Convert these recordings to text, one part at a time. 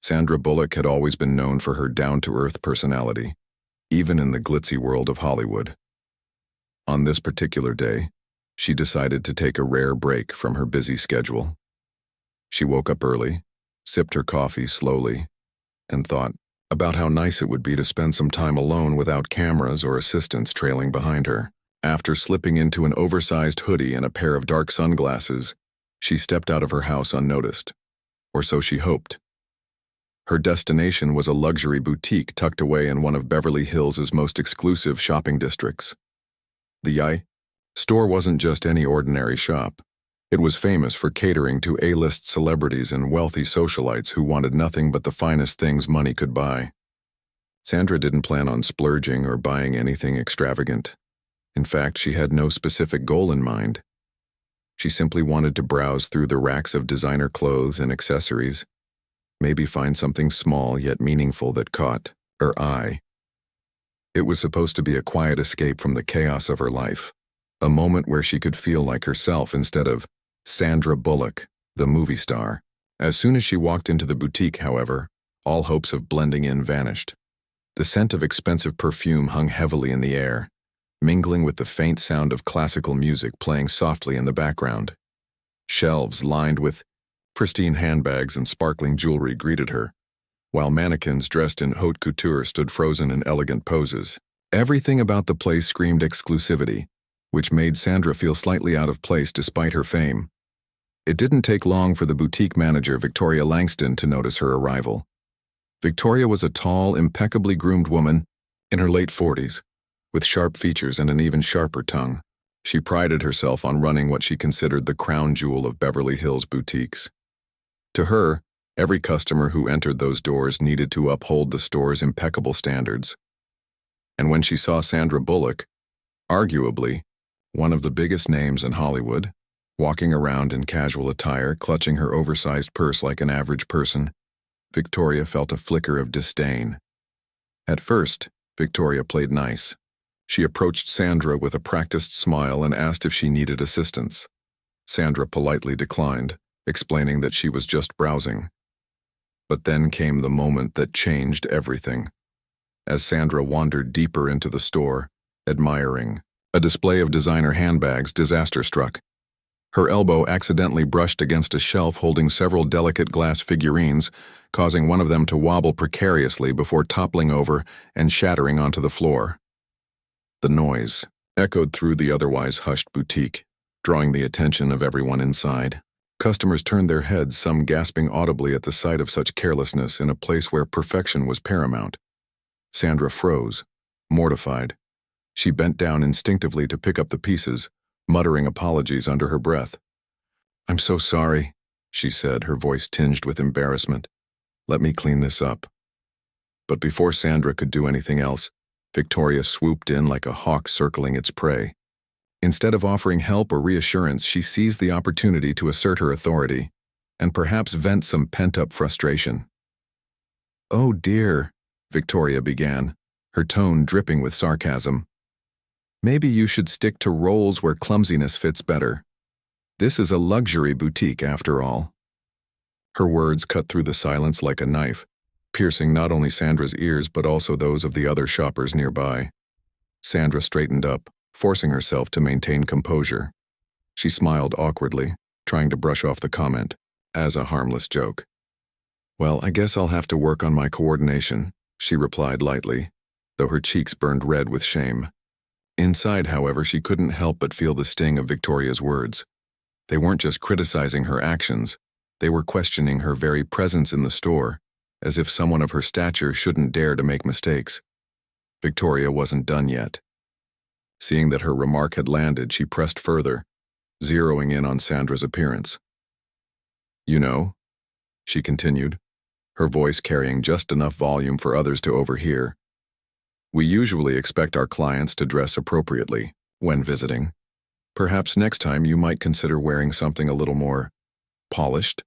Sandra Bullock had always been known for her down-to-earth personality, even in the glitzy world of Hollywood. On this particular day, she decided to take a rare break from her busy schedule. She woke up early, sipped her coffee slowly, and thought about how nice it would be to spend some time alone without cameras or assistants trailing behind her. After slipping into an oversized hoodie and a pair of dark sunglasses, she stepped out of her house unnoticed, or so she hoped. Her destination was a luxury boutique tucked away in one of Beverly Hills' most exclusive shopping districts. The store wasn't just any ordinary shop. It was famous for catering to A-list celebrities and wealthy socialites who wanted nothing but the finest things money could buy. Sandra didn't plan on splurging or buying anything extravagant. In fact, she had no specific goal in mind. She simply wanted to browse through the racks of designer clothes and accessories, maybe find something small yet meaningful that caught her eye. It was supposed to be a quiet escape from the chaos of her life, a moment where she could feel like herself instead of Sandra Bullock, the movie star. As soon as she walked into the boutique, however, all hopes of blending in vanished. The scent of expensive perfume hung heavily in the air, mingling with the faint sound of classical music playing softly in the background. Shelves lined with pristine handbags and sparkling jewelry greeted her, while mannequins dressed in haute couture stood frozen in elegant poses. Everything about the place screamed exclusivity, which made Sandra feel slightly out of place despite her fame. It didn't take long for the boutique manager, Victoria Langston, to notice her arrival. Victoria was a tall, impeccably groomed woman in her late 40s, with sharp features and an even sharper tongue. She prided herself on running what she considered the crown jewel of Beverly Hills boutiques. To her, every customer who entered those doors needed to uphold the store's impeccable standards. And when she saw Sandra Bullock, arguably one of the biggest names in Hollywood, walking around in casual attire, clutching her oversized purse like an average person, Victoria felt a flicker of disdain. At first, Victoria played nice. She approached Sandra with a practiced smile and asked if she needed assistance. Sandra politely declined, explaining that she was just browsing. But then came the moment that changed everything. As Sandra wandered deeper into the store, admiring a display of designer handbags, disaster struck. Her elbow accidentally brushed against a shelf holding several delicate glass figurines, causing one of them to wobble precariously before toppling over and shattering onto the floor. The noise echoed through the otherwise hushed boutique, drawing the attention of everyone inside. Customers turned their heads, some gasping audibly at the sight of such carelessness in a place where perfection was paramount. Sandra froze, mortified. She bent down instinctively to pick up the pieces, muttering apologies under her breath. "I'm so sorry," she said, her voice tinged with embarrassment. "Let me clean this up." But before Sandra could do anything else, Victoria swooped in like a hawk circling its prey. Instead of offering help or reassurance, she seized the opportunity to assert her authority, and perhaps vent some pent-up frustration. "Oh dear," Victoria began, her tone dripping with sarcasm. "Maybe you should stick to roles where clumsiness fits better. This is a luxury boutique, after all." Her words cut through the silence like a knife, piercing not only Sandra's ears but also those of the other shoppers nearby. Sandra straightened up, forcing herself to maintain composure. She smiled awkwardly, trying to brush off the comment as a harmless joke. "Well, I guess I'll have to work on my coordination," she replied lightly, though her cheeks burned red with shame. Inside, however, she couldn't help but feel the sting of Victoria's words. They weren't just criticizing her actions, they were questioning her very presence in the store, as if someone of her stature shouldn't dare to make mistakes. Victoria wasn't done yet. Seeing that her remark had landed, she pressed further, zeroing in on Sandra's appearance. "You know," she continued, her voice carrying just enough volume for others to overhear, "we usually expect our clients to dress appropriately when visiting. Perhaps next time you might consider wearing something a little more polished."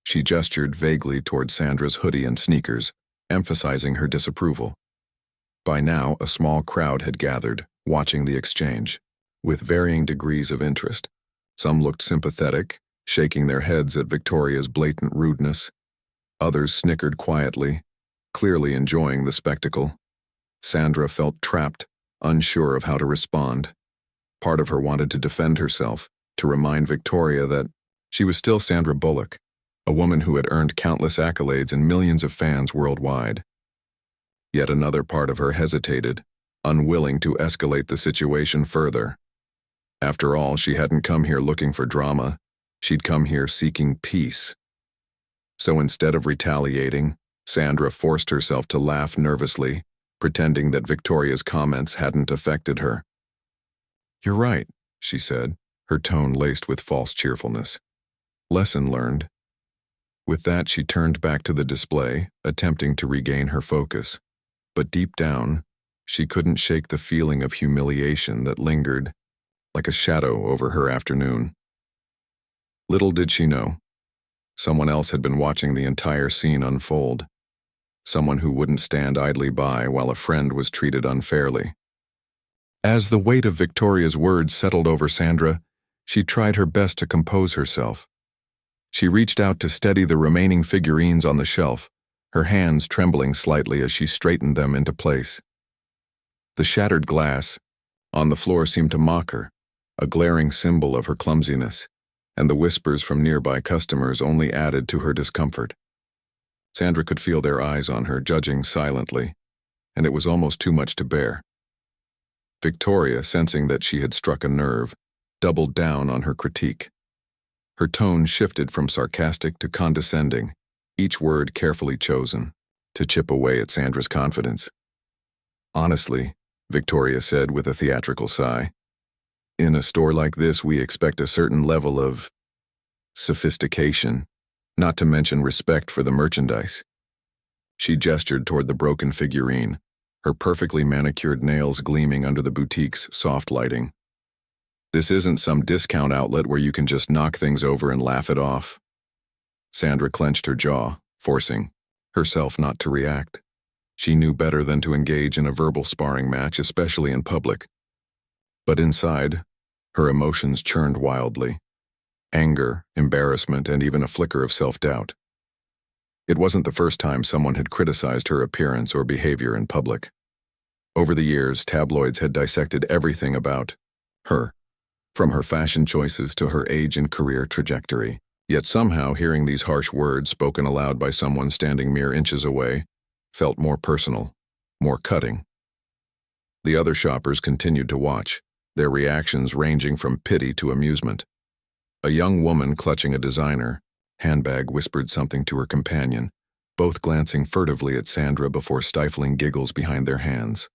She gestured vaguely toward Sandra's hoodie and sneakers, emphasizing her disapproval. By now, a small crowd had gathered, watching the exchange, with varying degrees of interest. Some looked sympathetic, shaking their heads at Victoria's blatant rudeness. Others snickered quietly, clearly enjoying the spectacle. Sandra felt trapped, unsure of how to respond. Part of her wanted to defend herself, to remind Victoria that she was still Sandra Bullock, a woman who had earned countless accolades and millions of fans worldwide. Yet another part of her hesitated, unwilling to escalate the situation further. After all, she hadn't come here looking for drama. She'd come here seeking peace. So instead of retaliating, Sandra forced herself to laugh nervously, pretending that Victoria's comments hadn't affected her. "You're right," she said, her tone laced with false cheerfulness. "Lesson learned." With that, she turned back to the display, attempting to regain her focus. But deep down, she couldn't shake the feeling of humiliation that lingered, like a shadow over her afternoon. Little did she know, someone else had been watching the entire scene unfold. Someone who wouldn't stand idly by while a friend was treated unfairly. As the weight of Victoria's words settled over Sandra, she tried her best to compose herself. She reached out to steady the remaining figurines on the shelf, her hands trembling slightly as she straightened them into place. The shattered glass on the floor seemed to mock her, a glaring symbol of her clumsiness, and the whispers from nearby customers only added to her discomfort. Sandra could feel their eyes on her, judging silently, and it was almost too much to bear. Victoria, sensing that she had struck a nerve, doubled down on her critique. Her tone shifted from sarcastic to condescending, each word carefully chosen, to chip away at Sandra's confidence. "Honestly," Victoria said with a theatrical sigh, "in a store like this we expect a certain level of sophistication, not to mention respect for the merchandise." She gestured toward the broken figurine, her perfectly manicured nails gleaming under the boutique's soft lighting. "This isn't some discount outlet where you can just knock things over and laugh it off." Sandra clenched her jaw, forcing herself not to react. She knew better than to engage in a verbal sparring match, especially in public. But inside, her emotions churned wildly. Anger, embarrassment, and even a flicker of self-doubt. It wasn't the first time someone had criticized her appearance or behavior in public. Over the years, tabloids had dissected everything about her, from her fashion choices to her age and career trajectory. Yet somehow hearing these harsh words spoken aloud by someone standing mere inches away felt more personal, more cutting. The other shoppers continued to watch, their reactions ranging from pity to amusement. A young woman clutching a designer handbag whispered something to her companion, both glancing furtively at Sandra before stifling giggles behind their hands.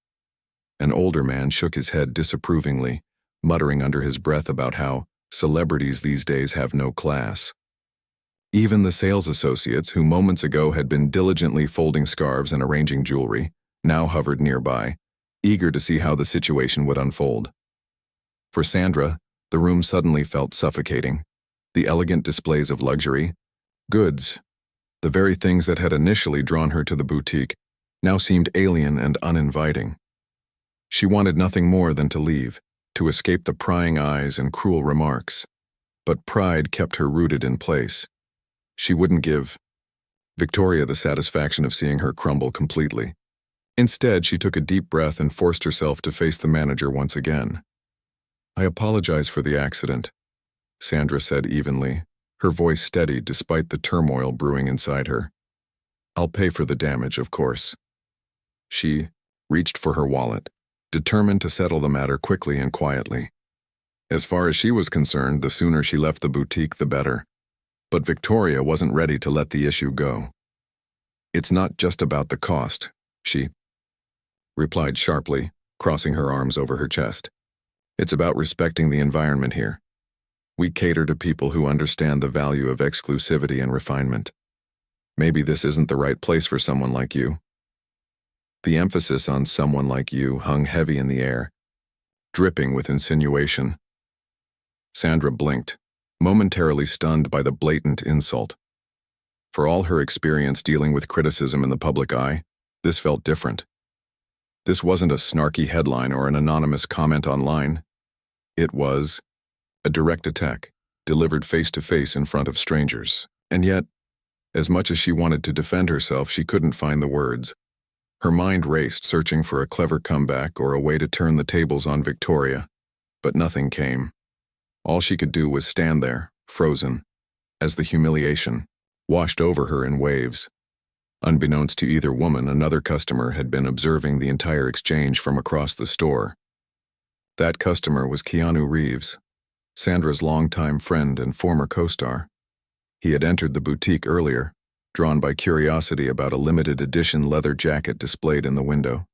An older man shook his head disapprovingly, muttering under his breath about how celebrities these days have no class. Even the sales associates, who moments ago had been diligently folding scarves and arranging jewelry, now hovered nearby, eager to see how the situation would unfold. For Sandra, the room suddenly felt suffocating. The elegant displays of luxury, goods, the very things that had initially drawn her to the boutique, now seemed alien and uninviting. She wanted nothing more than to leave, to escape the prying eyes and cruel remarks. But pride kept her rooted in place. She wouldn't give Victoria the satisfaction of seeing her crumble completely. Instead, she took a deep breath and forced herself to face the manager once again. "I apologize for the accident," Sandra said evenly, her voice steady despite the turmoil brewing inside her. "I'll pay for the damage, of course." She reached for her wallet, determined to settle the matter quickly and quietly. As far as she was concerned, the sooner she left the boutique, the better. But Victoria wasn't ready to let the issue go. "It's not just about the cost," she replied sharply, crossing her arms over her chest. "It's about respecting the environment here. We cater to people who understand the value of exclusivity and refinement. Maybe this isn't the right place for someone like you." The emphasis on "someone like you" hung heavy in the air, dripping with insinuation. Sandra blinked, momentarily stunned by the blatant insult. For all her experience dealing with criticism in the public eye, this felt different. This wasn't a snarky headline or an anonymous comment online. It was a direct attack, delivered face-to-face in front of strangers. And yet, As much as she wanted to defend herself, she couldn't find the words. Her mind raced, searching for a clever comeback or a way to turn the tables on Victoria, but nothing came. All she could do was stand there, frozen, as the humiliation washed over her in waves. Unbeknownst to either woman, another customer had been observing the entire exchange from across the store. That customer was Keanu Reeves, Sandra's longtime friend and former co-star. He had entered the boutique earlier, drawn by curiosity about a limited edition leather jacket displayed in the window.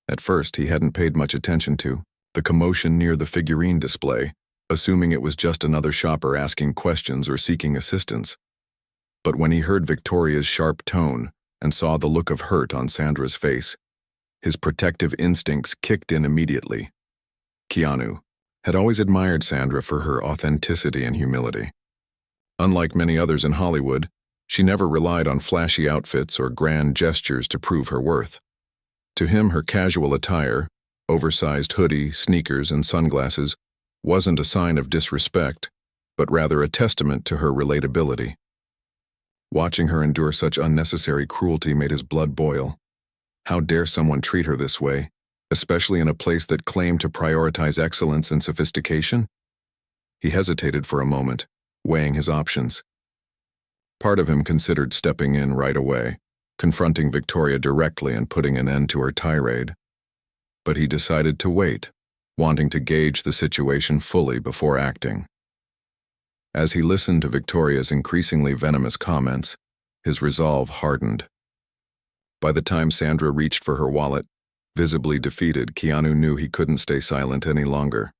At first, he hadn't paid much attention to the commotion near the figurine display, assuming it was just another shopper asking questions or seeking assistance. But when he heard Victoria's sharp tone and saw the look of hurt on Sandra's face, his protective instincts kicked in immediately. Keanu had always admired Sandra for her authenticity and humility. Unlike many others in Hollywood, she never relied on flashy outfits or grand gestures to prove her worth. To him, her casual attire, oversized hoodie, sneakers, and sunglasses, wasn't a sign of disrespect, but rather a testament to her relatability. Watching her endure such unnecessary cruelty made his blood boil. How dare someone treat her this way, especially in a place that claimed to prioritize excellence and sophistication? He hesitated for a moment, weighing his options. Part of him considered stepping in right away, confronting Victoria directly and putting an end to her tirade. But he decided to wait, wanting to gauge the situation fully before acting. As he listened to Victoria's increasingly venomous comments, his resolve hardened. By the time Sandra reached for her wallet, visibly defeated, Keanu knew he couldn't stay silent any longer.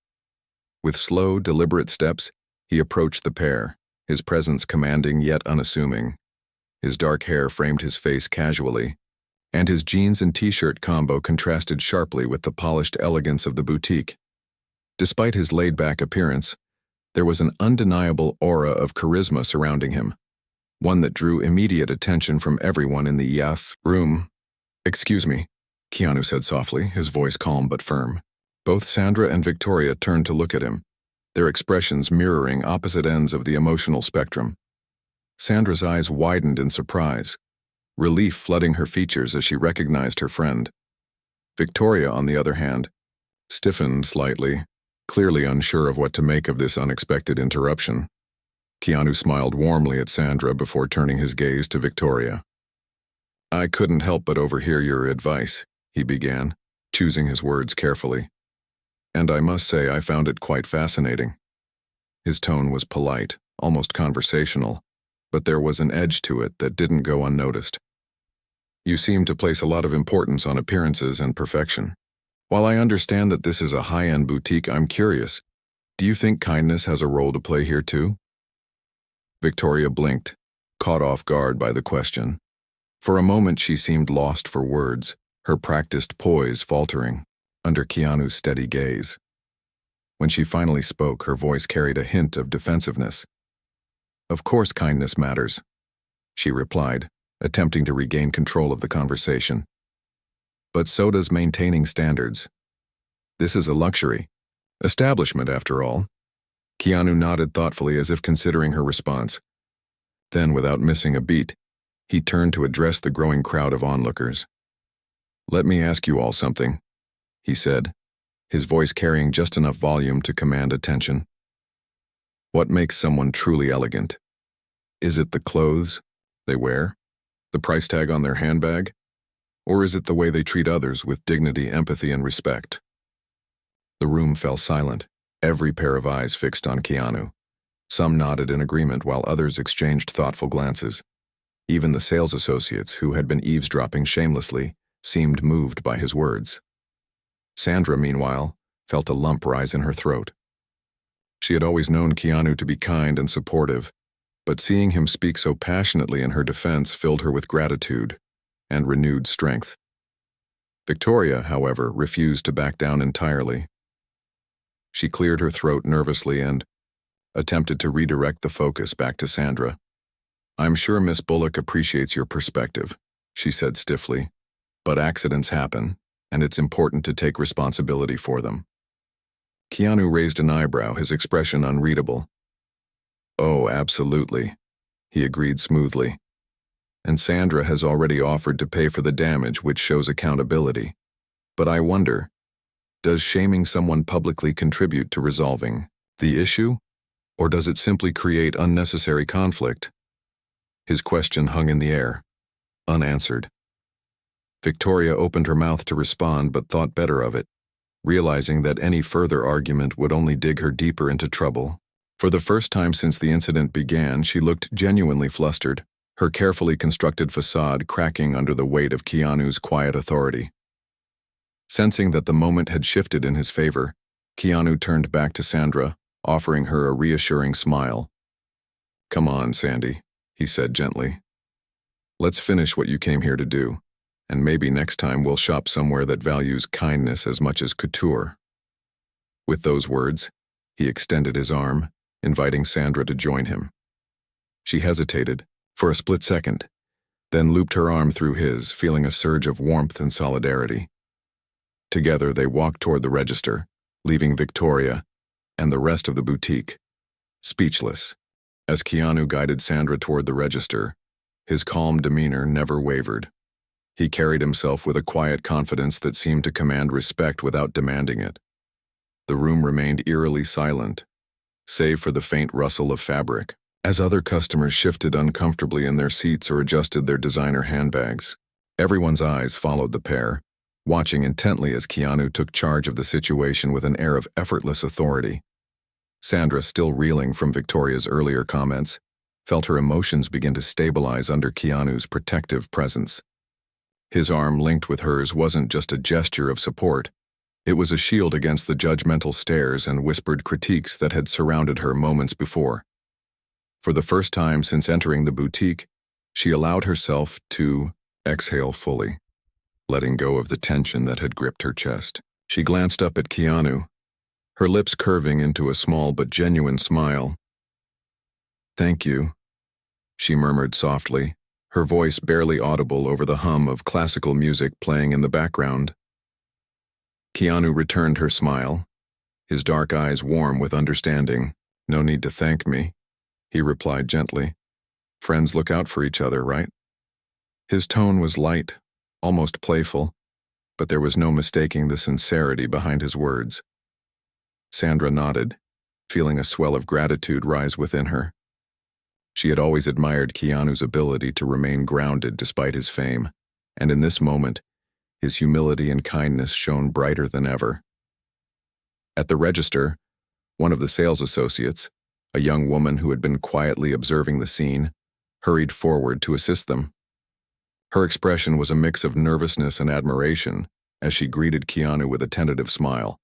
With slow, deliberate steps, he approached the pair, his presence commanding yet unassuming. His dark hair framed his face casually, and his jeans and t-shirt combo contrasted sharply with the polished elegance of the boutique. Despite his laid-back appearance, there was an undeniable aura of charisma surrounding him, one that drew immediate attention from everyone in the room. "Excuse me," Keanu said softly, his voice calm but firm. Both Sandra and Victoria turned to look at him, their expressions mirroring opposite ends of the emotional spectrum. Sandra's eyes widened in surprise, relief flooding her features as she recognized her friend. Victoria, on the other hand, stiffened slightly, clearly unsure of what to make of this unexpected interruption. Keanu smiled warmly at Sandra before turning his gaze to Victoria. "I couldn't help but overhear your advice," he began, choosing his words carefully. "And I must say I found it quite fascinating." His tone was polite, almost conversational, but there was an edge to it that didn't go unnoticed. "You seem to place a lot of importance on appearances and perfection. While I understand that this is a high-end boutique, I'm curious, do you think kindness has a role to play here too?" Victoria blinked, caught off guard by the question. For a moment she seemed lost for words, her practiced poise faltering under Keanu's steady gaze. When she finally spoke, her voice carried a hint of defensiveness. "Of course kindness matters," she replied, attempting to regain control of the conversation. "But so does maintaining standards. This is a luxury establishment, after all." Keanu nodded thoughtfully as if considering her response. Then, without missing a beat, he turned to address the growing crowd of onlookers. "Let me ask you all something," he said, his voice carrying just enough volume to command attention. "What makes someone truly elegant? Is it the clothes they wear, the price tag on their handbag, or is it the way they treat others with dignity, empathy, and respect?" The room fell silent, every pair of eyes fixed on Keanu. Some nodded in agreement while others exchanged thoughtful glances. Even the sales associates, who had been eavesdropping shamelessly, seemed moved by his words. Sandra, meanwhile, felt a lump rise in her throat. She had always known Keanu to be kind and supportive, but seeing him speak so passionately in her defense filled her with gratitude and renewed strength. Victoria, however, refused to back down entirely. She cleared her throat nervously and attempted to redirect the focus back to Sandra. "I'm sure Miss Bullock appreciates your perspective," she said stiffly, "but accidents happen, and it's important to take responsibility for them." Keanu raised an eyebrow, his expression unreadable. "Oh, absolutely," he agreed smoothly. and Sandra has already offered to pay for the damage, which shows accountability. But I wonder, does shaming someone publicly contribute to resolving the issue, or does it simply create unnecessary conflict? His question hung in the air, unanswered. Victoria opened her mouth to respond but thought better of it, realizing that any further argument would only dig her deeper into trouble. For the first time since the incident began, she looked genuinely flustered, her carefully constructed facade cracking under the weight of Keanu's quiet authority. Sensing that the moment had shifted in his favor, Keanu turned back to Sandra, offering her a reassuring smile. "Come on, Sandy," he said gently. "Let's finish what you came here to do, and maybe next time we'll shop somewhere that values kindness as much as couture." With those words, he extended his arm, inviting Sandra to join him. She hesitated, for a split second, then looped her arm through his, feeling a surge of warmth and solidarity. Together they walked toward the register, leaving Victoria and the rest of the boutique speechless. As Keanu guided Sandra toward the register, his calm demeanor never wavered. He carried himself with a quiet confidence that seemed to command respect without demanding it. The room remained eerily silent, save for the faint rustle of fabric, as other customers shifted uncomfortably in their seats or adjusted their designer handbags. Everyone's eyes followed the pair, watching intently as Keanu took charge of the situation with an air of effortless authority. Sandra, still reeling from Victoria's earlier comments, felt her emotions begin to stabilize under Keanu's protective presence. His arm linked with hers wasn't just a gesture of support. It was a shield against the judgmental stares and whispered critiques that had surrounded her moments before. For the first time since entering the boutique, she allowed herself to exhale fully, letting go of the tension that had gripped her chest. She glanced up at Keanu, her lips curving into a small but genuine smile. "Thank you," she murmured softly, her voice barely audible over the hum of classical music playing in the background. Keanu returned her smile, his dark eyes warm with understanding. "No need to thank me," he replied gently. "Friends look out for each other, right?" His tone was light, almost playful, but there was no mistaking the sincerity behind his words. Sandra nodded, feeling a swell of gratitude rise within her. She had always admired Keanu's ability to remain grounded despite his fame, and in this moment, his humility and kindness shone brighter than ever. At the register, one of the sales associates, a young woman who had been quietly observing the scene, hurried forward to assist them. Her expression was a mix of nervousness and admiration as she greeted Keanu with a tentative smile.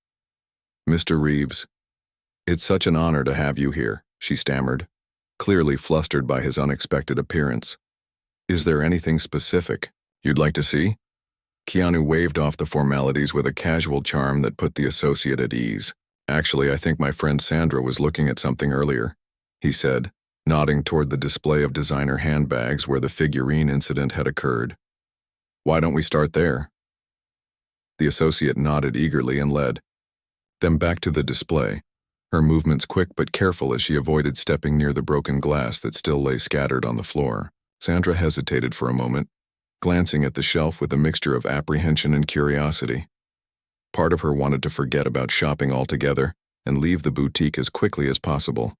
"Mr. Reeves, it's such an honor to have you here," she stammered, clearly flustered by his unexpected appearance. "Is there anything specific you'd like to see?" Keanu waved off the formalities with a casual charm that put the associate at ease. "Actually, I think my friend Sandra was looking at something earlier," he said, nodding toward the display of designer handbags where the figurine incident had occurred. "Why don't we start there?" The associate nodded eagerly and led them back to the display, her movements quick but careful as she avoided stepping near the broken glass that still lay scattered on the floor. Sandra hesitated for a moment, glancing at the shelf with a mixture of apprehension and curiosity. Part of her wanted to forget about shopping altogether and leave the boutique as quickly as possible,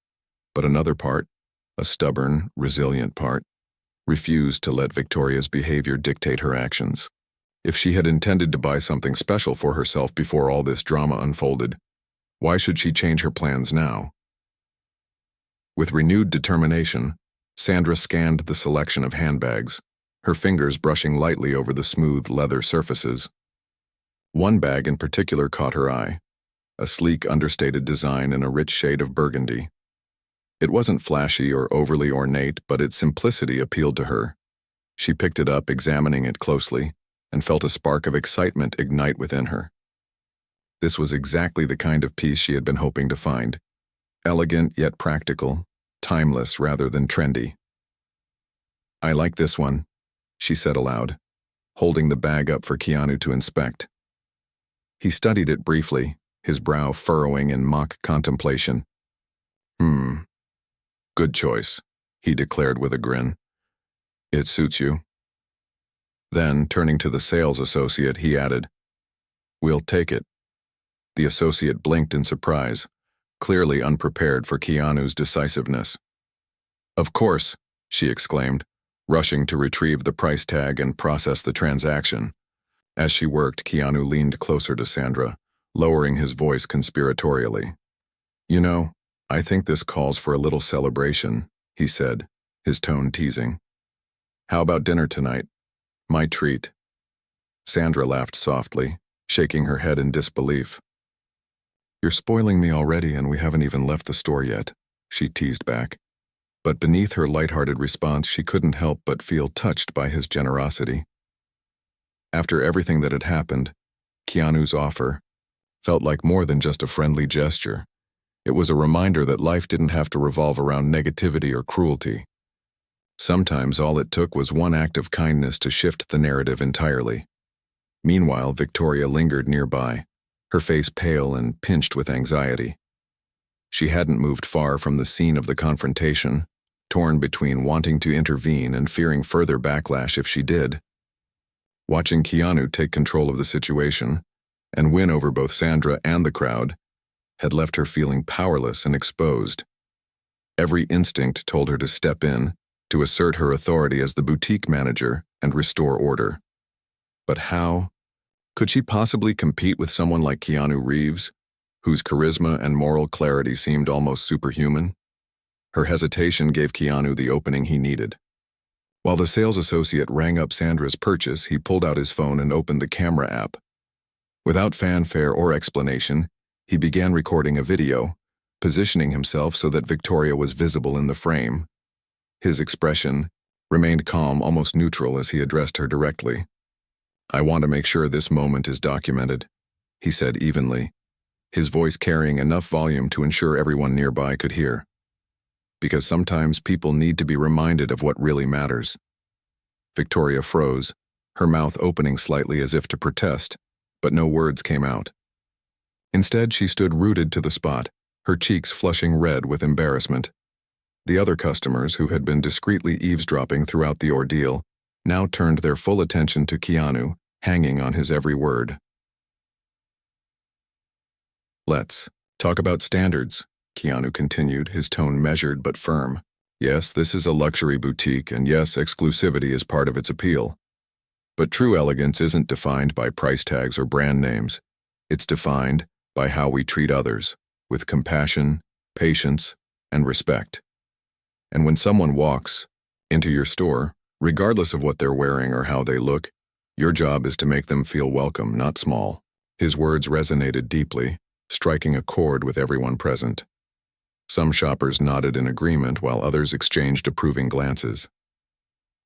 but another part, a stubborn, resilient part, refused to let Victoria's behavior dictate her actions. If she had intended to buy something special for herself before all this drama unfolded, why should she change her plans now? With renewed determination, Sandra scanned the selection of handbags, her fingers brushing lightly over the smooth leather surfaces. One bag in particular caught her eye, a sleek, understated design in a rich shade of burgundy. It wasn't flashy or overly ornate, but its simplicity appealed to her. She picked it up, examining it closely, and felt a spark of excitement ignite within her. This was exactly the kind of piece she had been hoping to find, elegant yet practical, timeless rather than trendy. "I like this one," she said aloud, holding the bag up for Keanu to inspect. He studied it briefly, his brow furrowing in mock contemplation. Good choice," he declared with a grin. It suits you. Then, turning to the sales associate, he added, "We'll take it." The associate blinked in surprise, clearly unprepared for Keanu's decisiveness. "Of course," she exclaimed, rushing to retrieve the price tag and process the transaction. As she worked, Keanu leaned closer to Sandra, lowering his voice conspiratorially. "You know, I think this calls for a little celebration," he said, his tone teasing. "How about dinner tonight? My treat." Sandra laughed softly, shaking her head in disbelief. "You're spoiling me already and we haven't even left the store yet," she teased back. But beneath her lighthearted response, she couldn't help but feel touched by his generosity. After everything that had happened, Keanu's offer felt like more than just a friendly gesture. It was a reminder that life didn't have to revolve around negativity or cruelty. Sometimes all it took was one act of kindness to shift the narrative entirely. Meanwhile, Victoria lingered nearby, her face pale and pinched with anxiety. She hadn't moved far from the scene of the confrontation, torn between wanting to intervene and fearing further backlash if she did. Watching Keanu take control of the situation and win over both Sandra and the crowd had left her feeling powerless and exposed. Every instinct told her to step in, to assert her authority as the boutique manager and restore order. But how? Could she possibly compete with someone like Keanu Reeves, whose charisma and moral clarity seemed almost superhuman? Her hesitation gave Keanu the opening he needed. While the sales associate rang up Sandra's purchase, he pulled out his phone and opened the camera app. Without fanfare or explanation, he began recording a video, positioning himself so that Victoria was visible in the frame. His expression remained calm, almost neutral, as he addressed her directly. "I want to make sure this moment is documented," he said evenly, his voice carrying enough volume to ensure everyone nearby could hear. "Because sometimes people need to be reminded of what really matters." Victoria froze, her mouth opening slightly as if to protest, but no words came out. Instead, she stood rooted to the spot, her cheeks flushing red with embarrassment. The other customers, who had been discreetly eavesdropping throughout the ordeal, now turned their full attention to Keanu, hanging on his every word. "Let's talk about standards," Keanu continued, his tone measured but firm. "Yes, this is a luxury boutique, and yes, exclusivity is part of its appeal. But true elegance isn't defined by price tags or brand names. It's defined by how we treat others, with compassion, patience, and respect. And when someone walks into your store, regardless of what they're wearing or how they look, your job is to make them feel welcome, not small." His words resonated deeply, striking a chord with everyone present. Some shoppers nodded in agreement while others exchanged approving glances.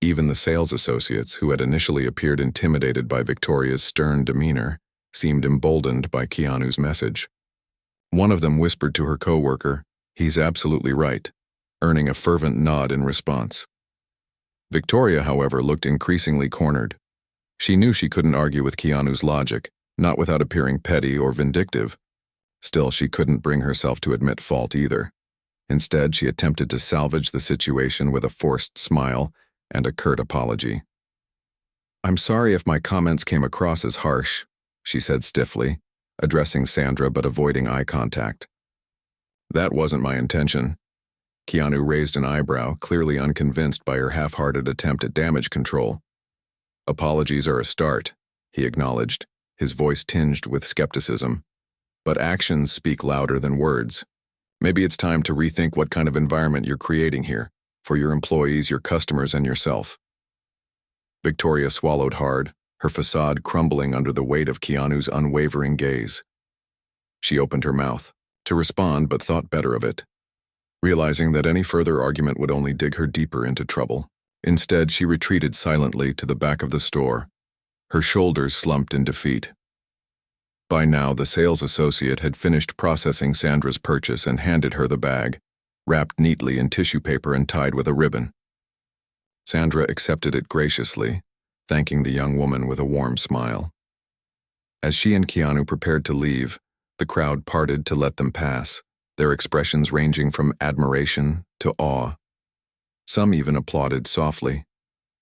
Even the sales associates, who had initially appeared intimidated by Victoria's stern demeanor, seemed emboldened by Keanu's message. One of them whispered to her coworker, "He's absolutely right," earning a fervent nod in response. Victoria, however, looked increasingly cornered. She knew she couldn't argue with Keanu's logic, not without appearing petty or vindictive. Still, she couldn't bring herself to admit fault either. Instead, she attempted to salvage the situation with a forced smile and a curt apology. "I'm sorry if my comments came across as harsh," she said stiffly, addressing Sandra but avoiding eye contact. "That wasn't my intention." Keanu raised an eyebrow, clearly unconvinced by her half-hearted attempt at damage control. "Apologies are a start," he acknowledged, his voice tinged with skepticism. "But actions speak louder than words. Maybe it's time to rethink what kind of environment you're creating here, for your employees, your customers, and yourself." Victoria swallowed hard, her facade crumbling under the weight of Keanu's unwavering gaze. She opened her mouth to respond but thought better of it, realizing that any further argument would only dig her deeper into trouble. Instead, she retreated silently to the back of the store, her shoulders slumped in defeat. By now, the sales associate had finished processing Sandra's purchase and handed her the bag, wrapped neatly in tissue paper and tied with a ribbon. Sandra accepted it graciously, thanking the young woman with a warm smile. As she and Keanu prepared to leave, the crowd parted to let them pass, their expressions ranging from admiration to awe. Some even applauded softly,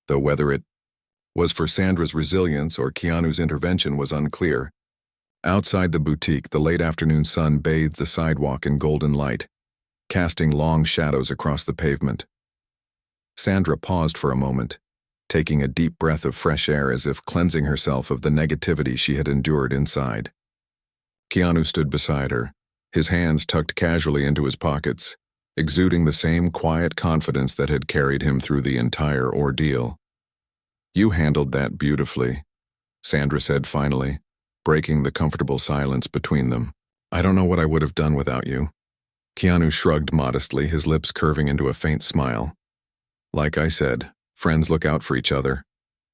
though whether it was for Sandra's resilience or Keanu's intervention was unclear. Outside the boutique, the late afternoon sun bathed the sidewalk in golden light, casting long shadows across the pavement. Sandra paused for a moment, taking a deep breath of fresh air as if cleansing herself of the negativity she had endured inside. Keanu stood beside her, his hands tucked casually into his pockets, exuding the same quiet confidence that had carried him through the entire ordeal. "You handled that beautifully," Sandra said finally, breaking the comfortable silence between them. "I don't know what I would have done without you." Keanu shrugged modestly, his lips curving into a faint smile. "Like I said, friends look out for each other.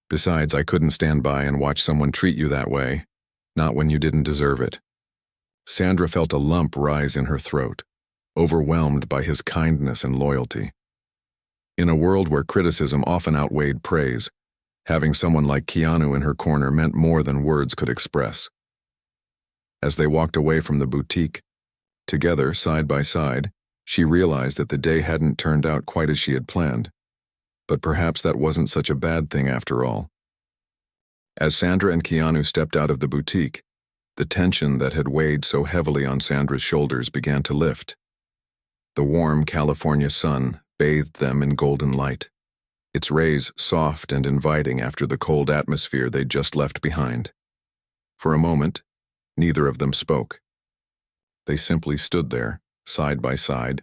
Besides, I couldn't stand by and watch someone treat you that way, not when you didn't deserve it." Sandra felt a lump rise in her throat, overwhelmed by his kindness and loyalty. In a world where criticism often outweighed praise, having someone like Keanu in her corner meant more than words could express. As they walked away from the boutique, together, side by side, she realized that the day hadn't turned out quite as she had planned. But perhaps that wasn't such a bad thing after all. As Sandra and Keanu stepped out of the boutique, the tension that had weighed so heavily on Sandra's shoulders began to lift. The warm California sun bathed them in golden light, its rays soft and inviting after the cold atmosphere they'd just left behind. For a moment, neither of them spoke. They simply stood there, side by side,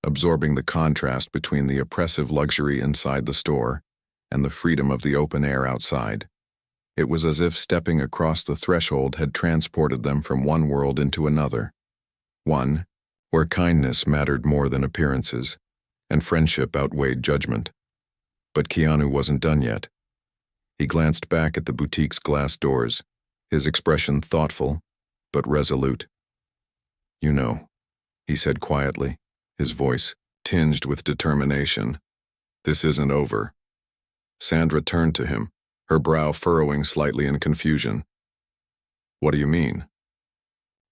absorbing the contrast between the oppressive luxury inside the store and the freedom of the open air outside. It was as if stepping across the threshold had transported them from one world into another. One where kindness mattered more than appearances, and friendship outweighed judgment. But Keanu wasn't done yet. He glanced back at the boutique's glass doors, his expression thoughtful, but resolute. "You know," he said quietly, his voice tinged with determination, "this isn't over." Sandra turned to him, her brow furrowing slightly in confusion. "What do you mean?"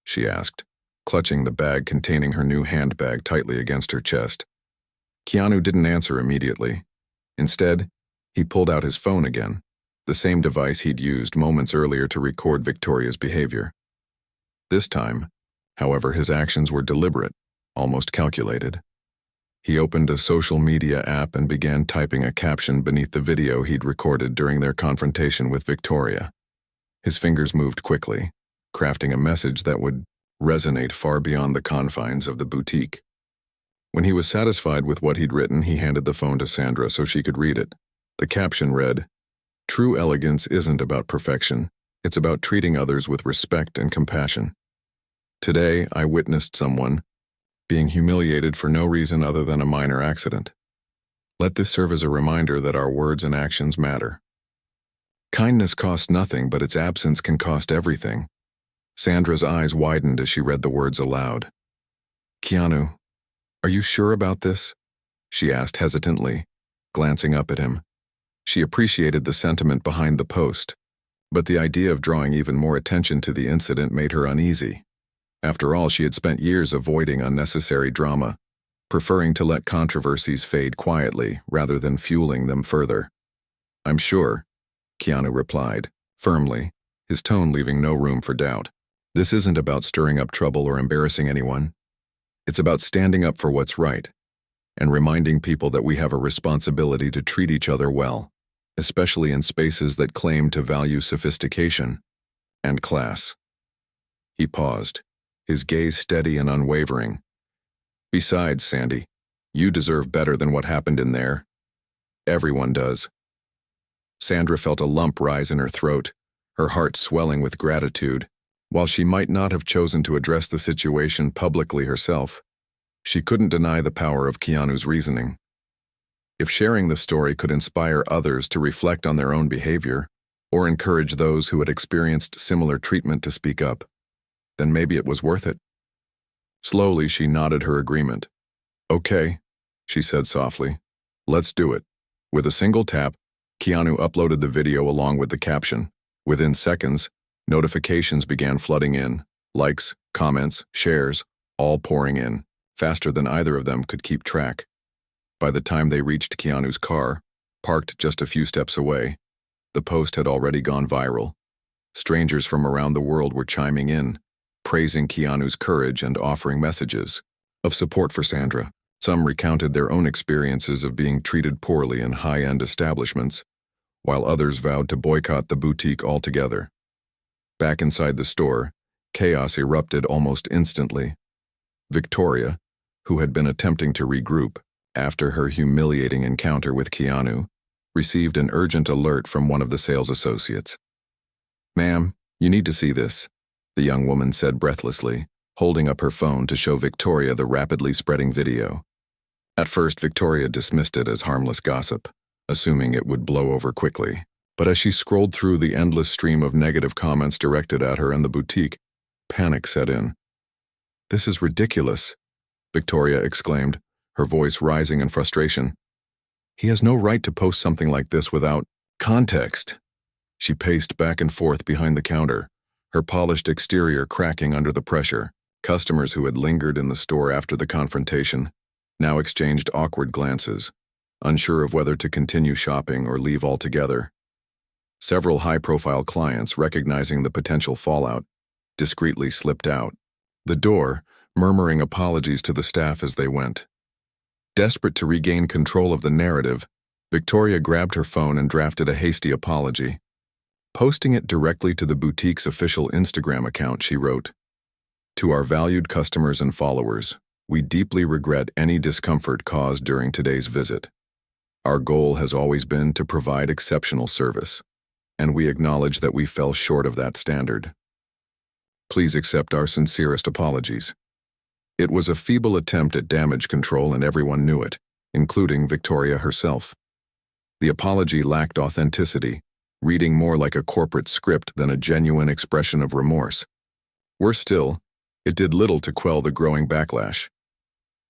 she asked, clutching the bag containing her new handbag tightly against her chest. Keanu didn't answer immediately. Instead, he pulled out his phone again, the same device he'd used moments earlier to record Victoria's behavior. This time, however, his actions were deliberate, almost calculated. He opened a social media app and began typing a caption beneath the video he'd recorded during their confrontation with Victoria. His fingers moved quickly, crafting a message that would resonate far beyond the confines of the boutique. When he was satisfied with what he'd written, he handed the phone to Sandra so she could read it. The caption read, "True elegance isn't about perfection. It's about treating others with respect and compassion. Today, I witnessed someone being humiliated for no reason other than a minor accident. Let this serve as a reminder that our words and actions matter. Kindness costs nothing, but its absence can cost everything." Sandra's eyes widened as she read the words aloud. "Keanu, are you sure about this?" she asked hesitantly, glancing up at him. She appreciated the sentiment behind the post, but the idea of drawing even more attention to the incident made her uneasy. After all, she had spent years avoiding unnecessary drama, preferring to let controversies fade quietly rather than fueling them further. "I'm sure," Keanu replied, firmly, his tone leaving no room for doubt. "This isn't about stirring up trouble or embarrassing anyone. It's about standing up for what's right and reminding people that we have a responsibility to treat each other well, especially in spaces that claim to value sophistication and class." He paused, his gaze steady and unwavering. "Besides, Sandy, you deserve better than what happened in there. Everyone does." Sandra felt a lump rise in her throat, her heart swelling with gratitude. While she might not have chosen to address the situation publicly herself, she couldn't deny the power of Keanu's reasoning. If sharing the story could inspire others to reflect on their own behavior, or encourage those who had experienced similar treatment to speak up, then maybe it was worth it. Slowly, she nodded her agreement. "Okay," she said softly. "Let's do it." With a single tap, Keanu uploaded the video along with the caption. Within seconds, notifications began flooding in, likes, comments, shares, all pouring in, faster than either of them could keep track. By the time they reached Keanu's car, parked just a few steps away. The post had already gone viral. Strangers from around the world were chiming in, praising Keanu's courage and offering messages of support for Sandra. Some recounted their own experiences of being treated poorly in high-end establishments, while others vowed to boycott the boutique altogether. Back inside the store, chaos erupted almost instantly. Victoria, who had been attempting to regroup after her humiliating encounter with Keanu, received an urgent alert from one of the sales associates. "Ma'am, you need to see this," the young woman said breathlessly, holding up her phone to show Victoria the rapidly spreading video. At first, Victoria dismissed it as harmless gossip, assuming it would blow over quickly. But as she scrolled through the endless stream of negative comments directed at her and the boutique, panic set in. "This is ridiculous," Victoria exclaimed, her voice rising in frustration. "He has no right to post something like this without context." She paced back and forth behind the counter, her polished exterior cracking under the pressure. Customers who had lingered in the store after the confrontation now exchanged awkward glances, unsure of whether to continue shopping or leave altogether. Several high-profile clients, recognizing the potential fallout, discreetly slipped out the door, murmuring apologies to the staff as they went. Desperate to regain control of the narrative, Victoria grabbed her phone and drafted a hasty apology. Posting it directly to the boutique's official Instagram account, she wrote, "To our valued customers and followers, we deeply regret any discomfort caused during today's visit. Our goal has always been to provide exceptional service, and we acknowledge that we fell short of that standard. Please accept our sincerest apologies." It was a feeble attempt at damage control, and everyone knew it, including Victoria herself. The apology lacked authenticity, reading more like a corporate script than a genuine expression of remorse. Worse still, it did little to quell the growing backlash.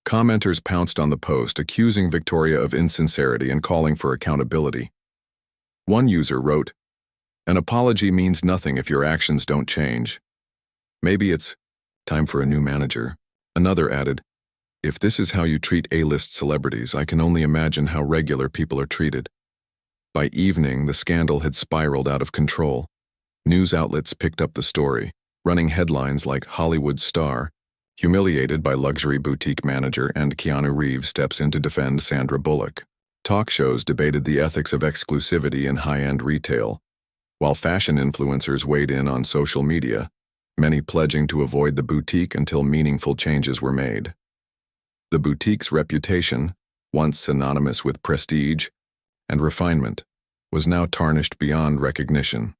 Commenters pounced on the post, accusing Victoria of insincerity and calling for accountability. One user wrote, "An apology means nothing if your actions don't change. Maybe it's time for a new manager." Another added, "If this is how you treat A-list celebrities, I can only imagine how regular people are treated." By evening, the scandal had spiraled out of control. News outlets picked up the story, running headlines like "Hollywood star humiliated by luxury boutique manager and Keanu Reeves steps in to defend Sandra Bullock." Talk shows debated the ethics of exclusivity in high-end retail, while fashion influencers weighed in on social media, many pledging to avoid the boutique until meaningful changes were made. The boutique's reputation, once synonymous with prestige and refinement, was now tarnished beyond recognition.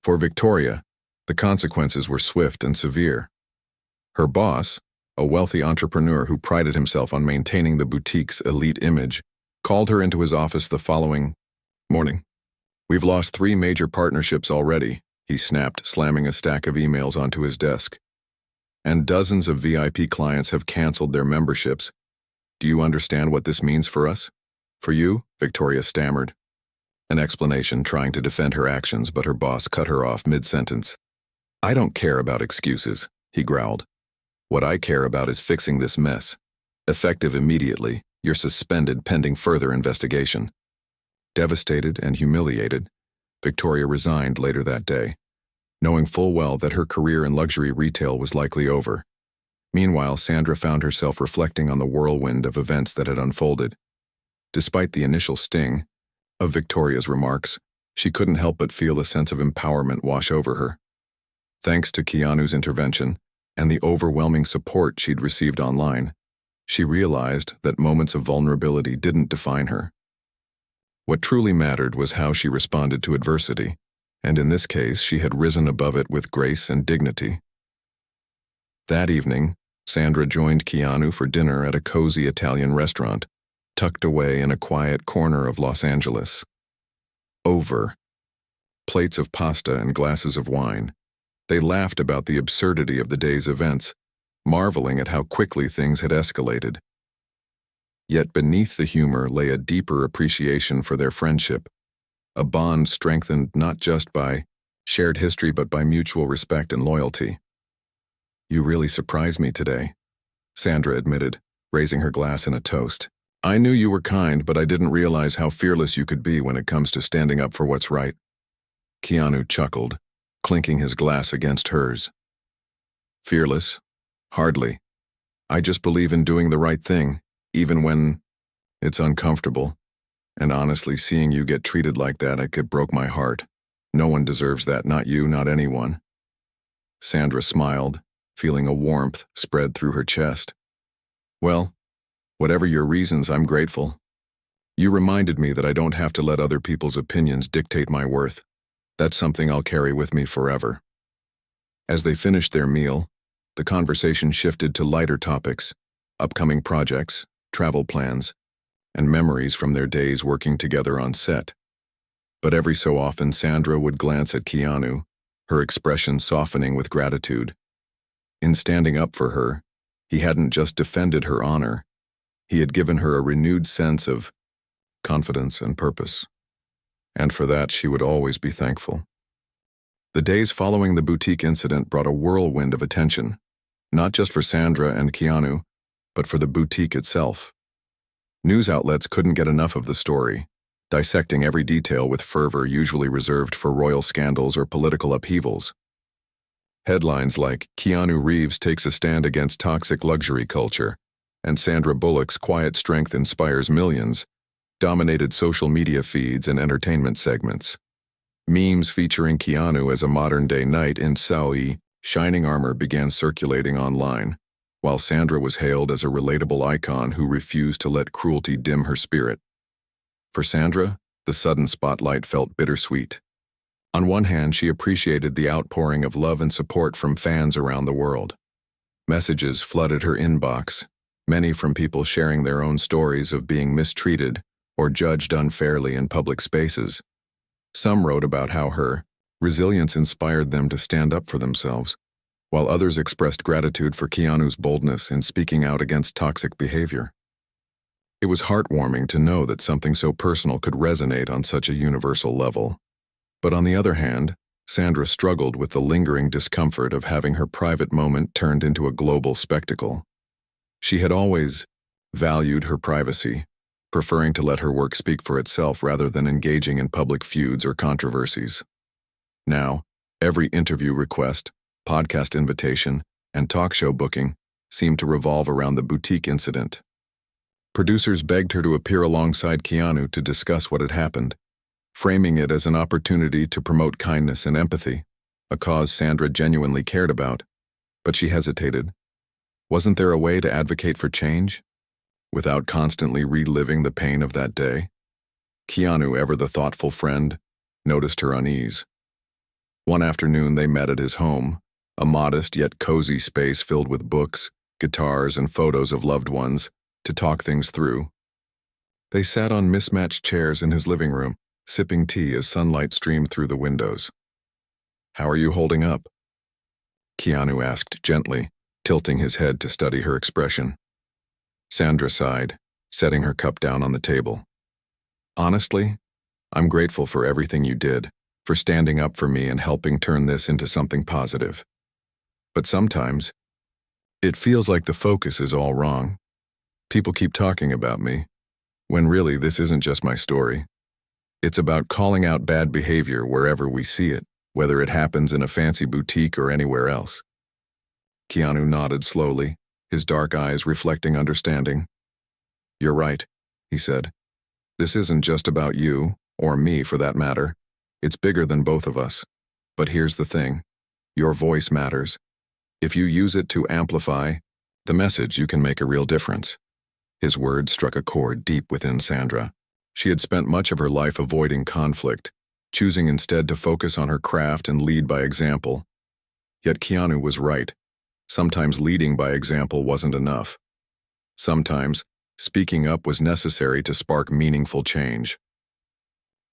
For Victoria, the consequences were swift and severe. Her boss, a wealthy entrepreneur who prided himself on maintaining the boutique's elite image, called her into his office the following morning. "We've lost 3 major partnerships already," he snapped, slamming a stack of emails onto his desk. "And dozens of VIP clients have canceled their memberships. Do you understand what this means for us?" "For you?" Victoria stammered, an explanation trying to defend her actions, but her boss cut her off mid-sentence. "I don't care about excuses," he growled. "What I care about is fixing this mess. Effective immediately, you're suspended pending further investigation." Devastated and humiliated, Victoria resigned later that day, knowing full well that her career in luxury retail was likely over. Meanwhile, Sandra found herself reflecting on the whirlwind of events that had unfolded. Despite the initial sting of Victoria's remarks, she couldn't help but feel a sense of empowerment wash over her. Thanks to Keanu's intervention and the overwhelming support she'd received online, she realized that moments of vulnerability didn't define her. What truly mattered was how she responded to adversity, and in this case, she had risen above it with grace and dignity. That evening, Sandra joined Keanu for dinner at a cozy Italian restaurant, tucked away in a quiet corner of Los Angeles. Over plates of pasta and glasses of wine, they laughed about the absurdity of the day's events, marveling at how quickly things had escalated. Yet beneath the humor lay a deeper appreciation for their friendship, a bond strengthened not just by shared history but by mutual respect and loyalty. "You really surprised me today," Sandra admitted, raising her glass in a toast. I knew you were kind, but I didn't realize how fearless you could be when it comes to standing up for what's right. Keanu chuckled, clinking his glass against hers. Fearless? Hardly. I just believe in doing the right thing, even when it's uncomfortable. And honestly, seeing you get treated like that, it broke my heart. No one deserves that, not you, not anyone. Sandra smiled, feeling a warmth spread through her chest. Well, whatever your reasons, I'm grateful. You reminded me that I don't have to let other people's opinions dictate my worth. That's something I'll carry with me forever. As they finished their meal, the conversation shifted to lighter topics, upcoming projects, travel plans, and memories from their days working together on set. But every so often, Sandra would glance at Keanu, her expression softening with gratitude. In standing up for her, he hadn't just defended her honor, he had given her a renewed sense of confidence and purpose. And for that, she would always be thankful. The days following the boutique incident brought a whirlwind of attention, not just for Sandra and Keanu, but for the boutique itself. News outlets couldn't get enough of the story, dissecting every detail with fervor usually reserved for royal scandals or political upheavals. Headlines like "Keanu Reeves takes a stand against toxic luxury culture" and "Sandra Bullock's quiet strength inspires millions" dominated social media feeds and entertainment segments. Memes featuring Keanu as a modern-day knight in Saudi shining armor began circulating online, while Sandra was hailed as a relatable icon who refused to let cruelty dim her spirit. For Sandra, the sudden spotlight felt bittersweet. On one hand, she appreciated the outpouring of love and support from fans around the world. Messages flooded her inbox, many from people sharing their own stories of being mistreated or judged unfairly in public spaces. Some wrote about how her resilience inspired them to stand up for themselves, while others expressed gratitude for Keanu's boldness in speaking out against toxic behavior. It was heartwarming to know that something so personal could resonate on such a universal level. But on the other hand, Sandra struggled with the lingering discomfort of having her private moment turned into a global spectacle. She had always valued her privacy, preferring to let her work speak for itself rather than engaging in public feuds or controversies. Now, every interview request, podcast invitation, and talk show booking seemed to revolve around the boutique incident. Producers begged her to appear alongside Keanu to discuss what had happened, framing it as an opportunity to promote kindness and empathy, a cause Sandra genuinely cared about. But she hesitated. Wasn't there a way to advocate for change, without constantly reliving the pain of that day? Keanu, ever the thoughtful friend, noticed her unease. One afternoon they met at his home, a modest yet cozy space filled with books, guitars, and photos of loved ones, to talk things through. They sat on mismatched chairs in his living room, sipping tea as sunlight streamed through the windows. "How are you holding up?" Keanu asked gently, tilting his head to study her expression. Sandra sighed, setting her cup down on the table. "Honestly, I'm grateful for everything you did, for standing up for me and helping turn this into something positive. But sometimes, it feels like the focus is all wrong. People keep talking about me, when really this isn't just my story. It's about calling out bad behavior wherever we see it, whether it happens in a fancy boutique or anywhere else." Keanu nodded slowly, his dark eyes reflecting understanding. "You're right," he said. "This isn't just about you, or me for that matter. It's bigger than both of us. But here's the thing. Your voice matters. If you use it to amplify the message, you can make a real difference." His words struck a chord deep within Sandra. She had spent much of her life avoiding conflict, choosing instead to focus on her craft and lead by example. Yet Keanu was right. Sometimes leading by example wasn't enough. Sometimes, speaking up was necessary to spark meaningful change.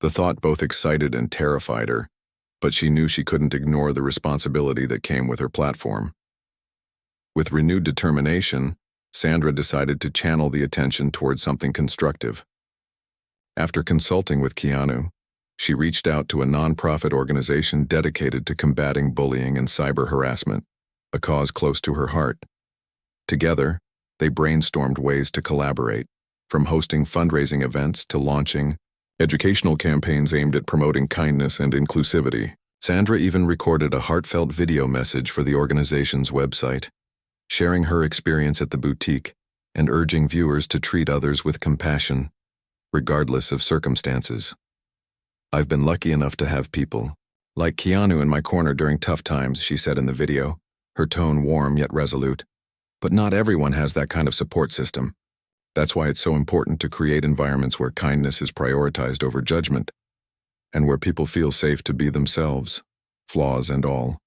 The thought both excited and terrified her, but she knew she couldn't ignore the responsibility that came with her platform. With renewed determination, Sandra decided to channel the attention towards something constructive. After consulting with Keanu, she reached out to a nonprofit organization dedicated to combating bullying and cyber harassment, a cause close to her heart. Together, they brainstormed ways to collaborate, from hosting fundraising events to launching educational campaigns aimed at promoting kindness and inclusivity. Sandra even recorded a heartfelt video message for the organization's website, sharing her experience at the boutique and urging viewers to treat others with compassion, regardless of circumstances. "I've been lucky enough to have people like Keanu in my corner during tough times," she said in the video, her tone warm yet resolute. "But not everyone has that kind of support system. That's why it's so important to create environments where kindness is prioritized over judgment, and where people feel safe to be themselves, flaws and all."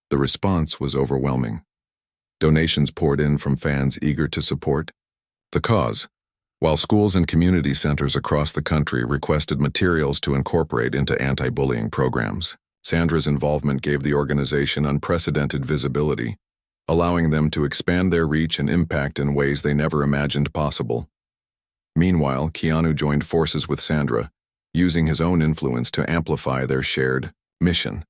The response was overwhelming. Donations poured in from fans eager to support the cause, while schools and community centers across the country requested materials to incorporate into anti-bullying programs. Sandra's involvement gave the organization unprecedented visibility, allowing them to expand their reach and impact in ways they never imagined possible. Meanwhile, Keanu joined forces with Sandra, using his own influence to amplify their shared mission.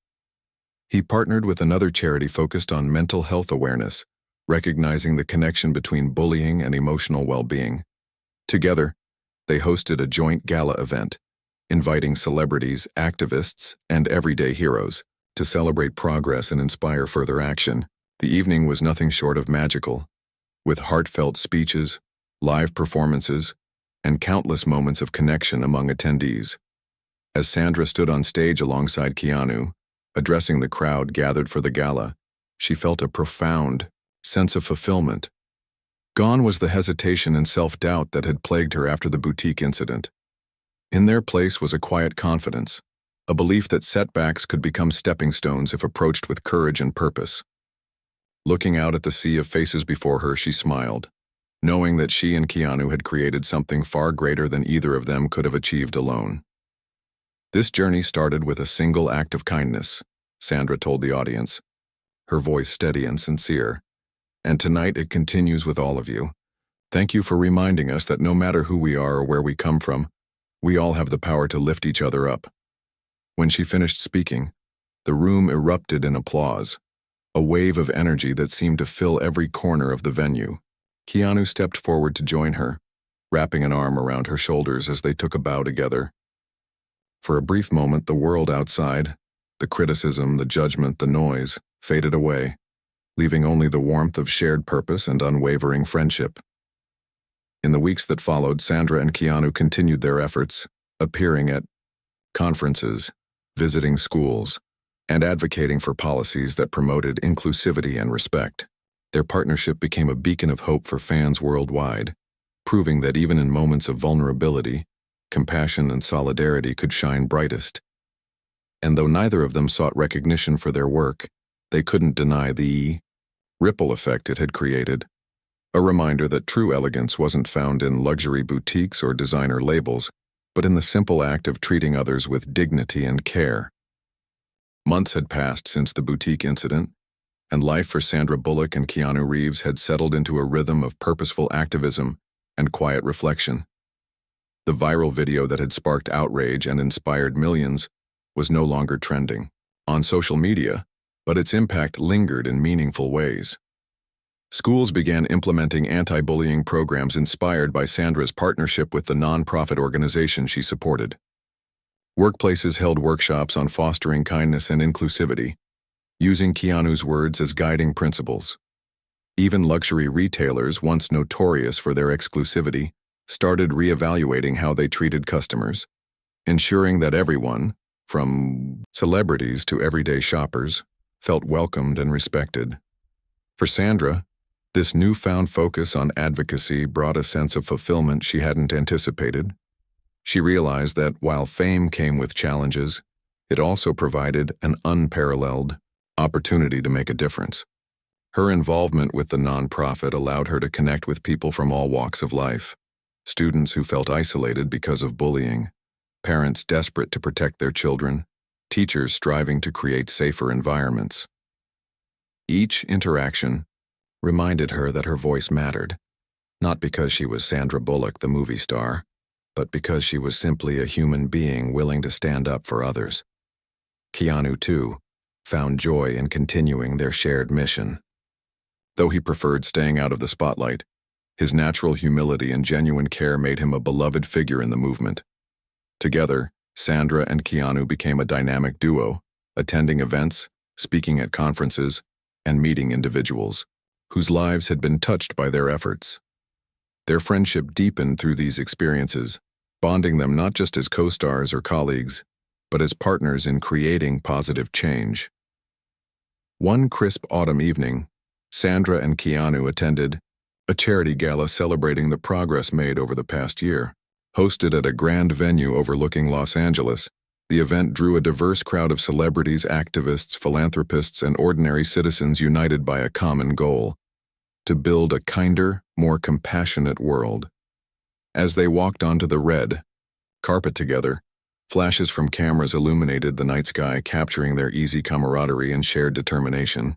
He partnered with another charity focused on mental health awareness, recognizing the connection between bullying and emotional well-being. Together, they hosted a joint gala event, inviting celebrities, activists, and everyday heroes to celebrate progress and inspire further action. The evening was nothing short of magical, with heartfelt speeches, live performances, and countless moments of connection among attendees. As Sandra stood on stage alongside Keanu, addressing the crowd gathered for the gala, she felt a profound sense of fulfillment. Gone was the hesitation and self-doubt that had plagued her after the boutique incident. In their place was a quiet confidence, a belief that setbacks could become stepping stones if approached with courage and purpose. Looking out at the sea of faces before her, she smiled, knowing that she and Keanu had created something far greater than either of them could have achieved alone. "This journey started with a single act of kindness," Sandra told the audience, her voice steady and sincere. "And tonight it continues with all of you. Thank you for reminding us that no matter who we are or where we come from, we all have the power to lift each other up." When she finished speaking, the room erupted in applause, a wave of energy that seemed to fill every corner of the venue. Keanu stepped forward to join her, wrapping an arm around her shoulders as they took a bow together. For a brief moment, the world outside, the criticism, the judgment, the noise, faded away, leaving only the warmth of shared purpose and unwavering friendship. In the weeks that followed, Sandra and Keanu continued their efforts, appearing at conferences, visiting schools, and advocating for policies that promoted inclusivity and respect. Their partnership became a beacon of hope for fans worldwide, proving that even in moments of vulnerability, compassion and solidarity could shine brightest. And though neither of them sought recognition for their work, they couldn't deny the ripple effect it had created, a reminder that true elegance wasn't found in luxury boutiques or designer labels, but in the simple act of treating others with dignity and care. Months had passed since the boutique incident, and life for Sandra Bullock and Keanu Reeves had settled into a rhythm of purposeful activism and quiet reflection. The viral video that had sparked outrage and inspired millions was no longer trending on social media, but its impact lingered in meaningful ways. Schools began implementing anti-bullying programs inspired by Sandra's partnership with the nonprofit organization she supported. Workplaces held workshops on fostering kindness and inclusivity, using Keanu's words as guiding principles. Even luxury retailers, once notorious for their exclusivity, started reevaluating how they treated customers, ensuring that everyone, from celebrities to everyday shoppers, felt welcomed and respected. For Sandra, this newfound focus on advocacy brought a sense of fulfillment she hadn't anticipated. She realized that while fame came with challenges, it also provided an unparalleled opportunity to make a difference. Her involvement with the nonprofit allowed her to connect with people from all walks of life: students who felt isolated because of bullying, parents desperate to protect their children, teachers striving to create safer environments. Each interaction reminded her that her voice mattered, not because she was Sandra Bullock, the movie star, but because she was simply a human being willing to stand up for others. Keanu, too, found joy in continuing their shared mission. Though he preferred staying out of the spotlight, His natural humility and genuine care made him a beloved figure in the movement. Together, Sandra and Keanu became a dynamic duo, attending events, speaking at conferences, and meeting individuals whose lives had been touched by their efforts. Their friendship deepened through these experiences, bonding them not just as co-stars or colleagues, but as partners in creating positive change. One crisp autumn evening, Sandra and Keanu attended a charity gala celebrating the progress made over the past year. Hosted at a grand venue overlooking Los Angeles, the event drew a diverse crowd of celebrities, activists, philanthropists, and ordinary citizens united by a common goal: to build a kinder, more compassionate world. As they walked onto the red carpet together, flashes from cameras illuminated the night sky, capturing their easy camaraderie and shared determination.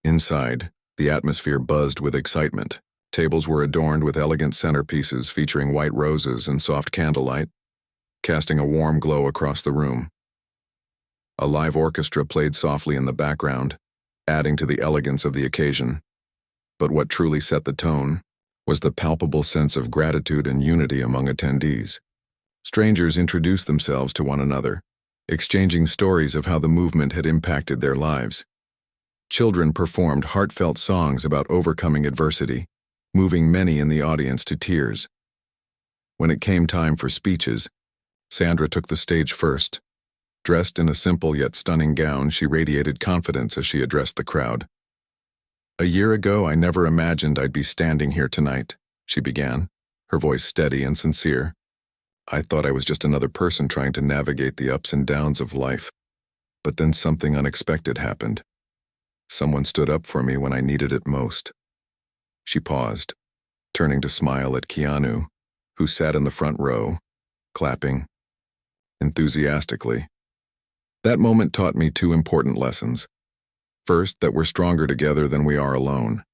Inside, the atmosphere buzzed with excitement. Tables were adorned with elegant centerpieces featuring white roses and soft candlelight, casting a warm glow across the room. A live orchestra played softly in the background, adding to the elegance of the occasion. But what truly set the tone was the palpable sense of gratitude and unity among attendees. Strangers introduced themselves to one another, exchanging stories of how the movement had impacted their lives. Children performed heartfelt songs about overcoming adversity, moving many in the audience to tears. When it came time for speeches, Sandra took the stage first. Dressed in a simple yet stunning gown, she radiated confidence as she addressed the crowd. "A year ago, I never imagined I'd be standing here tonight," she began, her voice steady and sincere. "I thought I was just another person trying to navigate the ups and downs of life. But then something unexpected happened. Someone stood up for me when I needed it most." She paused, turning to smile at Keanu, who sat in the front row, clapping enthusiastically. That moment taught me two important lessons. First, that we're stronger together than we are alone.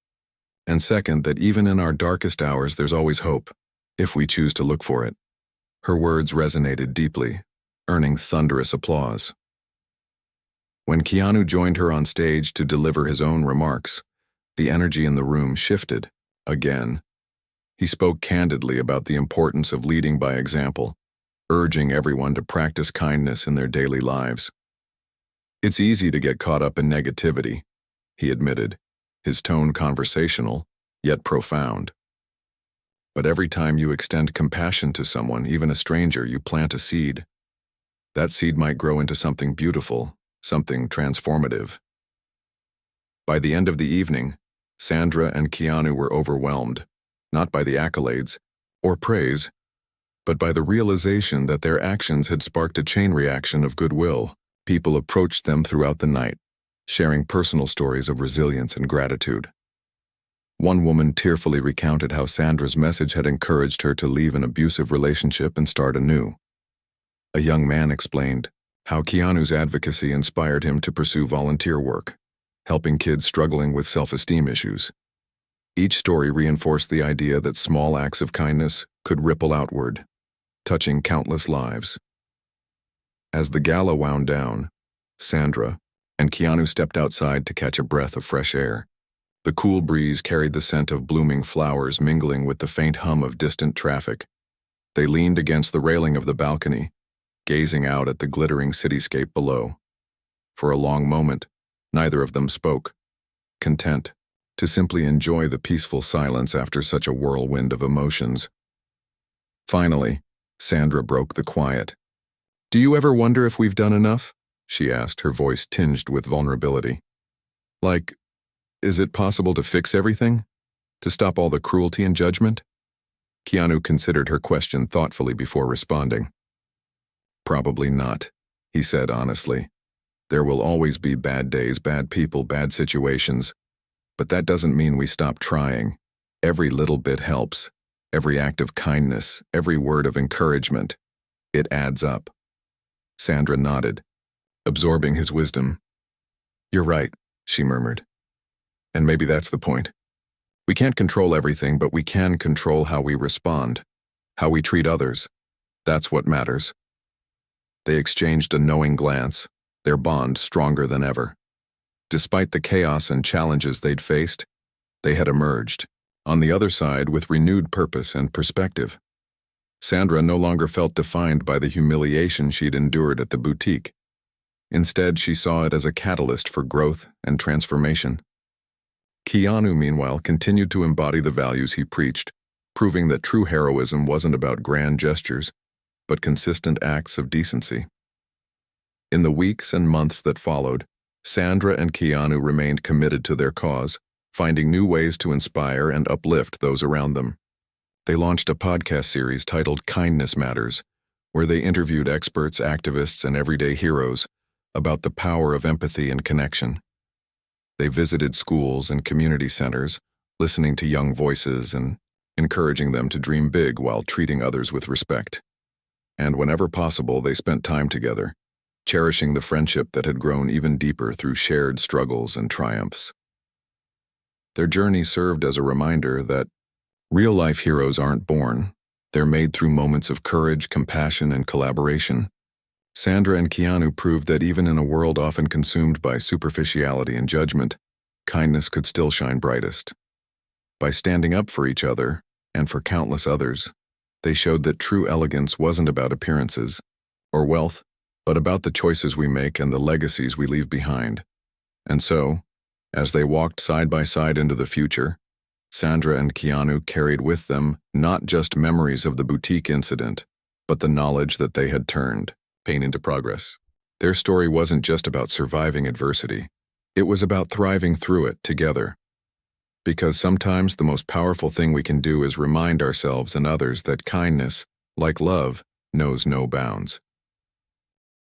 And second, that even in our darkest hours, there's always hope, if we choose to look for it. Her words resonated deeply, earning thunderous applause. When Keanu joined her on stage to deliver his own remarks, the energy in the room shifted, again. He spoke candidly about the importance of leading by example, urging everyone to practice kindness in their daily lives. "It's easy to get caught up in negativity," he admitted, his tone conversational, yet profound. "But every time you extend compassion to someone, even a stranger, you plant a seed. That seed might grow into something beautiful, something transformative." By the end of the evening, Sandra and Keanu were overwhelmed, not by the accolades or praise, but by the realization that their actions had sparked a chain reaction of goodwill. People approached them throughout the night, sharing personal stories of resilience and gratitude. One woman tearfully recounted how Sandra's message had encouraged her to leave an abusive relationship and start anew. A young man explained how Keanu's advocacy inspired him to pursue volunteer work, helping kids struggling with self-esteem issues. Each story reinforced the idea that small acts of kindness could ripple outward, touching countless lives. As the gala wound down, Sandra and Keanu stepped outside to catch a breath of fresh air. The cool breeze carried the scent of blooming flowers mingling with the faint hum of distant traffic. They leaned against the railing of the balcony, gazing out at the glittering cityscape below. For a long moment, neither of them spoke, content to simply enjoy the peaceful silence after such a whirlwind of emotions. Finally, Sandra broke the quiet. "Do you ever wonder if we've done enough?" she asked, her voice tinged with vulnerability. "Like, is it possible to fix everything? To stop all the cruelty and judgment?" Keanu considered her question thoughtfully before responding. "Probably not," he said honestly. "There will always be bad days, bad people, bad situations. But that doesn't mean we stop trying. Every little bit helps. Every act of kindness, every word of encouragement. It adds up." Sandra nodded, absorbing his wisdom. "You're right," she murmured. "And maybe that's the point. We can't control everything, but we can control how we respond, how we treat others. That's what matters." They exchanged a knowing glance, their bond stronger than ever. Despite the chaos and challenges they'd faced, they had emerged On the other side, with renewed purpose and perspective. Sandra no longer felt defined by the humiliation she'd endured at the boutique. Instead, she saw it as a catalyst for growth and transformation. Keanu, meanwhile, continued to embody the values he preached, proving that true heroism wasn't about grand gestures, but consistent acts of decency. In the weeks and months that followed, Sandra and Keanu remained committed to their cause, finding new ways to inspire and uplift those around them. They launched a podcast series titled Kindness Matters, where they interviewed experts, activists, and everyday heroes about the power of empathy and connection. They visited schools and community centers, listening to young voices and encouraging them to dream big while treating others with respect. And whenever possible, they spent time together, cherishing the friendship that had grown even deeper through shared struggles and triumphs. Their journey served as a reminder that real-life heroes aren't born. They're made through moments of courage, compassion, and collaboration. Sandra and Keanu proved that even in a world often consumed by superficiality and judgment, kindness could still shine brightest. By standing up for each other, and for countless others, they showed that true elegance wasn't about appearances or wealth, but about the choices we make and the legacies we leave behind. And so, as they walked side by side into the future, Sandra and Keanu carried with them not just memories of the boutique incident, but the knowledge that they had turned pain into progress. Their story wasn't just about surviving adversity. It was about thriving through it together. Because sometimes the most powerful thing we can do is remind ourselves and others that kindness, like love, knows no bounds.